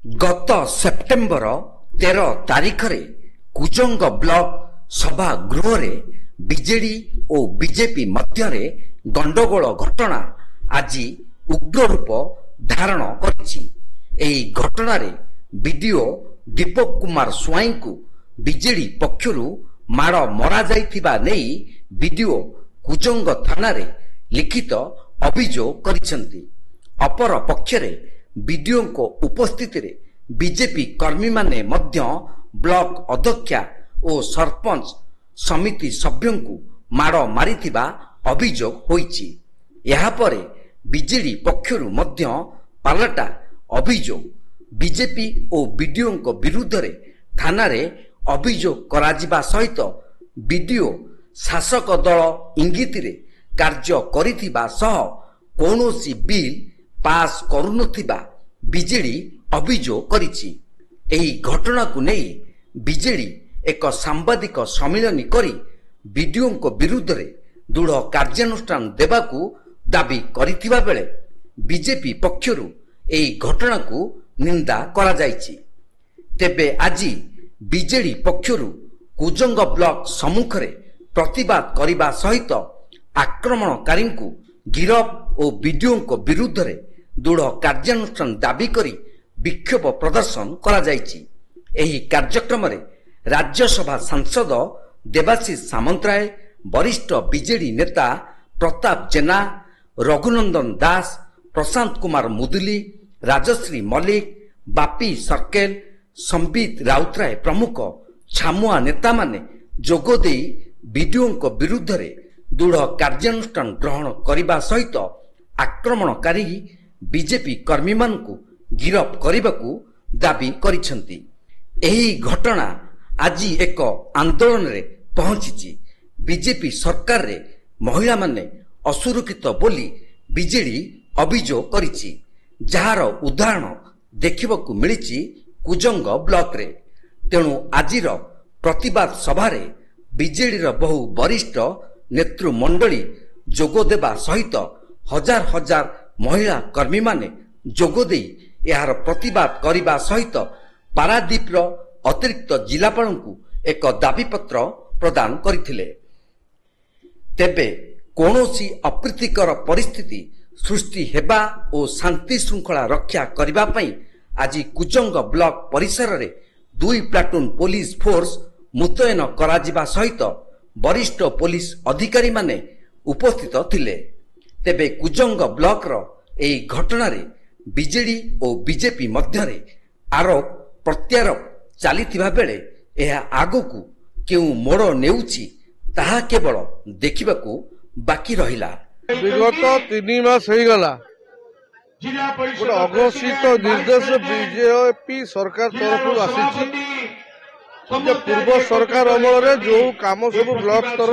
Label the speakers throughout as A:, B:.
A: गत सेप्टेम्बर 13 तारिख रे कुजंग ब्लॉक सभागृह रे बीजेडी और बीजेपी मध्य गंडगोल घटना आज उग्र रूप धारण करिछि। एही घटना रे बीडीओ दीपक कुमार स्वाई को बीजेडी पक्षरु माड़ मरा जाइथिबा नेई बीडीओ कुजंग थाना रे लिखित अभियोग करिसेंती। अपर पक्षरे बीडीओ को उपस्थिति रे बीजेपी कर्मी माने मध्य ब्लॉक अध्यक्षा और सरपंच समिति सभ्यों को माड़ मारिथिबा अभियोग होईछि। यहा परे बीजेडी पक्षरु मध्य पालटा अभियोग बीजेपी और बीडीओ को विरुद्ध रे थाना रे अभियोग कराजिबा सहित बीडीओ शासक दल इंगित रे कार्य करिथिबा सह कोनोसी बिल पास करुनथिबा बीजेडी अभियोग करिछि। एही घटना को नहीं बीजेडी एक सांबादिक सम्मेलन करी बीडीओ को विरुद्ध रे दृढ़ कार्यानुष्ठान देबाकू दाबी करिथिबा बेले बीजेपी पक्षरु एही घटना को निंदा करा जायछि। तेबे आज बीजेडी पक्षरु कुजंग ब्लॉक सम्मुख रे प्रतिवाद करिबा सहित आक्रमणकारी को गिरफ और बीडीओ को विरुद्ध रे दृढ़ कार्यानुष्ठान दाबी करी विक्षोभ प्रदर्शन करा जायछि। एही कार्यक्रम रे राज्यसभा सांसद देवाशीष सामंतराय, वरिष्ठ बीजेडी नेता प्रताप जेना, रघुनंदन दास, प्रशांत कुमार मुदुली, राजश्री मल्लिक, बापी सर्केल, संबित राउतराय प्रमुख छामुआ नेता माने जोगदे बीडीओ को विरुद्ध रे दृढ़ कार्यानुष्ठान ग्रहण करने सहित आक्रमणकारी बीजेपी कर्मी मान को गिरफ करने को दाबी करिसेंती। एही घटना आज एक आंदोलन रे पहुंची। बीजेपी सरकार रे महिला माने असुरक्षित बोली बीजेडी अभियोग करिछि, जार उदाहरण देखिबाकू मिलिछि कुजंग ब्लॉक रे। तेणु आजिर प्रतिवाद सभा रे बीजेडी रो बहु वरिष्ठ नेतृमंडली जोग देबा सहित हजार हजार महिला कर्मी माने जोग देई यार प्रतिवाद करिबा सहित पारादीप रो अतिरिक्त जिलापाल को एक दाबी पत्र प्रदान करथिले। तेबे कोनोसी अप्रीतिकर परिस्थिति सृष्टि हेबा और शांति श्रृंखला रक्षा करिबा पई आज कुजंग ब्लॉक परिसर रे 2 प्लाटून पुलिस फोर्स मुतयन कराजिबा सहित वरिष्ठ पुलिस अधिकारी माने उपस्थित थिले। तेबे कुजंग ब्लॉक रो एही घटना रे बीजेडी और बीजेपी मध्य रे आरोप प्रत्यारोप चलीथिबा बेले एहा आगकू केउ मोड़ नेउछि ताहा केवल देखिबाकू बाकी रहिला।
B: विगत 3 मास हो गला गोटे अघोषित निर्देश बीजेपी सरकार तरफ आसी पूर्व सरकार अमल जो काम सब ब्लॉक स्तर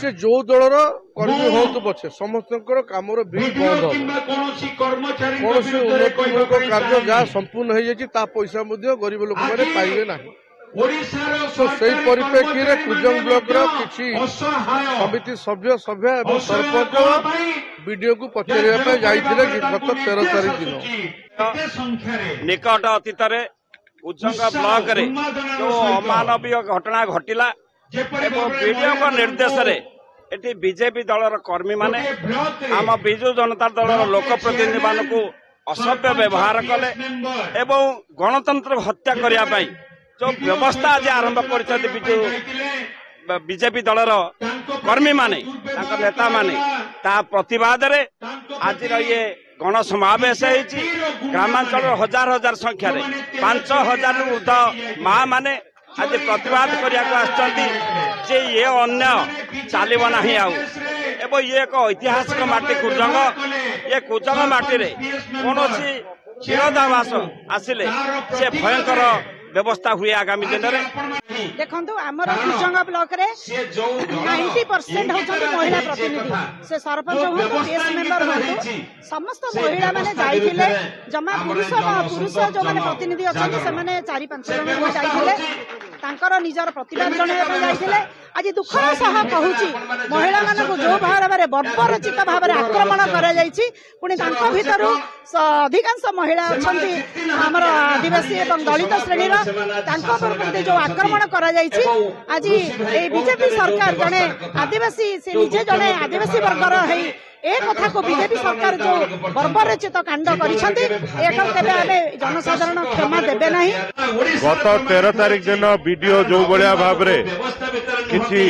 B: से जो दलर कर्मी हूँ पछे समस्त कम बिल बंद कौन उन्नतिमूलक कार्य जहाँ संपूर्ण हो पैसा गरीब लोक मैंने पाइबे ना। तो सही परिप्रेक्षी में कुजंग ब्लॉक किसी समिति सभ्य सभ्य और सरपंच बीडीओ को पचारे जाइए गत 13 तारीख दिन
C: निकट अतीत कुजंग ब्लॉक रे जो अमानवीय घटना घटिला एवं बीडीओ को निर्देश रे एटी बीजेपी दलर कर्मी माने आम बिजु जनता दलर लोक प्रतिनिधि मान को असभ्य व्यवहार कले एवं गणतंत्र हत्या करिया पई जो व्यवस्था आज आरंभ कर बीजेपी दलर कर्मी माने नेता माने ता प्रतिवाद रे आज ये गण समावेश ग्रामांचल हजार हजार संख्यार 5000 ऊर्ध्व माँ माने आज प्रतिवाद करने ये अन्याय चलो ना एवं ये एक ऐतिहासिक माटी कुजंग ये कुजंग माटी रे कौन विरोधाभास आसिले से भयंकर व्यवस्था हुए आगामी दिन में।
D: देखो आमर कुजंग ब्लॉक रे 90% होचंदी महिला प्रतिनिधि से सरपंच हो केस मेंबर हो समस्त महिला माने जाइथिले जमा पुरुष जो माने प्रतिनिधि अछंती से माने 4-5 जन जाइथिले ତାଙ୍କର ନିଜର ପ୍ରତିବାଦ ଜଣାଇବା ଯାଇଥିଲେ। ଆଜି ଦୁଃଖର ସହ କହୁଛି ମହିଳାମାନଙ୍କୁ ଯୋଉ ଭାବରେ ବର୍ବରଚିତ ଭାବରେ ଆକ୍ରମଣ କରାଯାଇଛି, ପୁଣି ତାଙ୍କ ଭିତରୁ ଅଧିକାଂଶ ମହିଳା ଅଛନ୍ତି ଆମର ଆଦିବାସୀ ଏବଂ ଦଳିତ ଶ୍ରେଣୀର, ତାଙ୍କ ପ୍ରତି ଯୋଉ ଆକ୍ରମଣ କରାଯାଇଛି। ଆଜି ଏଇ ବିଜେପି ସରକାର ଜଣେ ଆଦିବାସୀ, ସେ ନିଜେ ଜଣେ ଆଦିବାସୀ ବର୍ଗର ହେଇ ଏ କଥାକୁ ବିଜେପି ସରକାର ଯୋଉ ବର୍ବରଚିତ କାଣ୍ଡ କରିଛନ୍ତି, ଏଠାକୁ କେବେ ଆମେ ଜନସାଧାରଣ କ୍ଷମା ଦେବେ ନାହିଁ।
E: ଗତ 13 ତାରିଖ ଦିନ ଭିଡିଓ ଯୋଉ ଭଳିଆ ଭାବରେ କିଛି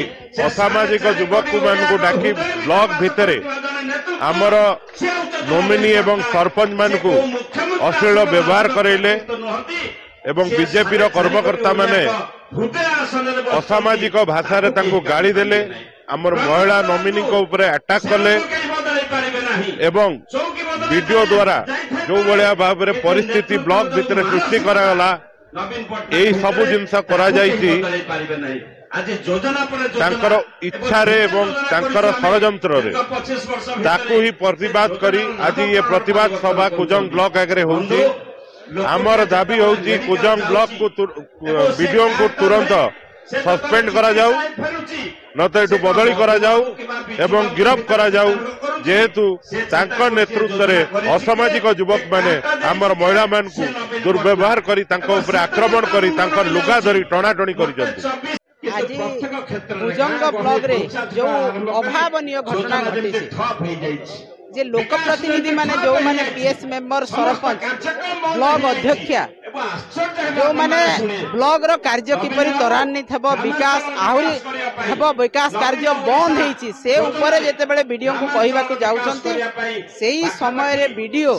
E: ଅସାମାଜିକ ଯୁବକ ମାନଙ୍କୁ ଡାକି ବ୍ଲକ ଭିତରେ ଆମର ନୋମିନି ଏବଂ ସରପଞ୍ଚ ମାନଙ୍କୁ ଅଶ୍ଳୀଳ ବ୍ୟବହାର କରାଇଲେ ଏବଂ ବିଜେପିର କର୍ମକର୍ତ୍ତା ମାନେ ଅସାମାଜିକ ଭାଷାରେ ତାଙ୍କୁ ଗାଳି ଦେଲେ, ଆମର ମହିଳା ନୋମିନିଙ୍କ ଉପରେ ଆଟାକ୍ କଲେ ଏବଂ ଭିଡିଓ ଦ୍ୱାରା ଯୋଉ ଭଳିଆ ଭାବରେ ପରିସ୍ଥିତି ବ୍ଲକ ଭିତରେ ସୃଷ୍ଟି କରାଗଲା, ଏହି ସବୁ ଜିନିଷ କରାଯାଇଛି ତାଙ୍କର ଇଚ୍ଛାରେ ଏବଂ ତାଙ୍କର ଷଡ଼ଯନ୍ତ୍ରରେ। ତାକୁ ହିଁ ପ୍ରତିବାଦ କରି ଆଜି ଏ ପ୍ରତିବାଦ ସଭା କୁଜଙ୍ଗ ବ୍ଲକ ଆଗରେ ହଉଛି। ଆମର ଦାବି ହଉଛି କୁଜଙ୍ଗ ବ୍ଲକକୁ ବିଡିଓଙ୍କୁ ତୁରନ୍ତ ସସ୍ପେଣ୍ଡ କରାଯାଉ, ନତ ଏଠୁ ବଦଳି କରାଯାଉ ଏବଂ ଗିରଫ କରାଯାଉ, ଯେହେତୁ ତାଙ୍କ ନେତୃତ୍ୱରେ ଅସାମାଜିକ ଯୁବକ ମାନେ ଆମର ମହିଳାମାନଙ୍କୁ ଦୁର୍ବ୍ୟବହାର କରି ତାଙ୍କ ଉପରେ ଆକ୍ରମଣ କରି ତାଙ୍କର ଲୁଗା ଧରି ଟଣାଟଣି କରିଛନ୍ତି।
F: ଆଜି କୁଜଙ୍ଗ ବ୍ଲକରେ ଯୋଉ ଅଭାବନୀୟ ଘଟଣା ଘଟିଛି, ଯେ ଲୋକପ୍ରତିନିଧି ମାନେ ଯୋଉମାନେ ପିଏସ୍ ମେମ୍ବର, ସରପଞ୍ଚ, ବ୍ଲକ ଅଧ୍ୟକ୍ଷା, ଯୋଉମାନେ ବ୍ଲକର କାର୍ଯ୍ୟ କିପରି ତ୍ୱରାନ୍ୱିତ ହେବ, ବିକାଶ ଆହୁରି ହେବ, ବିକାଶ କାର୍ଯ୍ୟ ବନ୍ଦ ହେଇଛି, ସେ ଉପରେ ଯେତେବେଳେ ବିଡିଓଙ୍କୁ କହିବାକୁ ଯାଉଛନ୍ତି, ସେଇ ସମୟରେ ବିଡିଓ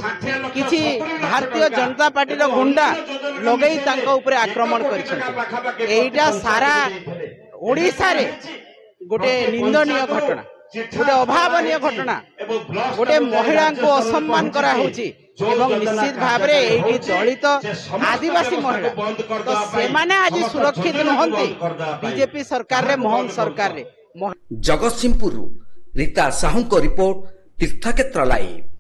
F: କିଛି ଭାରତୀୟ ଜନତା ପାର୍ଟିର ଗୁଣ୍ଡା ଲଗେଇ ତାଙ୍କ ଉପରେ ଆକ୍ରମଣ କରିଛନ୍ତି। ଏଇଟା ସାରା ଓଡ଼ିଶାରେ ଗୋଟେ ନିନ୍ଦନୀୟ ଘଟଣା, ଗୋଟେ ଅଭାବନୀୟ ଘଟଣା, ଗୋଟେ ମହିଳାଙ୍କୁ ଅସମ୍ମାନ କରାହଉଛି ଏବଂ ନିଶ୍ଚିତ ଭାବରେ ଏଇଠି ଦଳିତ ଆଦିବାସୀ ମହିଳା ତ ସେମାନେ ଆଜି ସୁରକ୍ଷିତ ନୁହନ୍ତି ବିଜେପି ସରକାରରେ, ମୋହନ ସରକାରରେ।
A: ଜଗତସିଂହପୁରରୁ ରୀତା ସାହୁଙ୍କ ରିପୋର୍ଟ, ତୀର୍ଥକ୍ଷେତ୍ର ଲାଇଭ୍।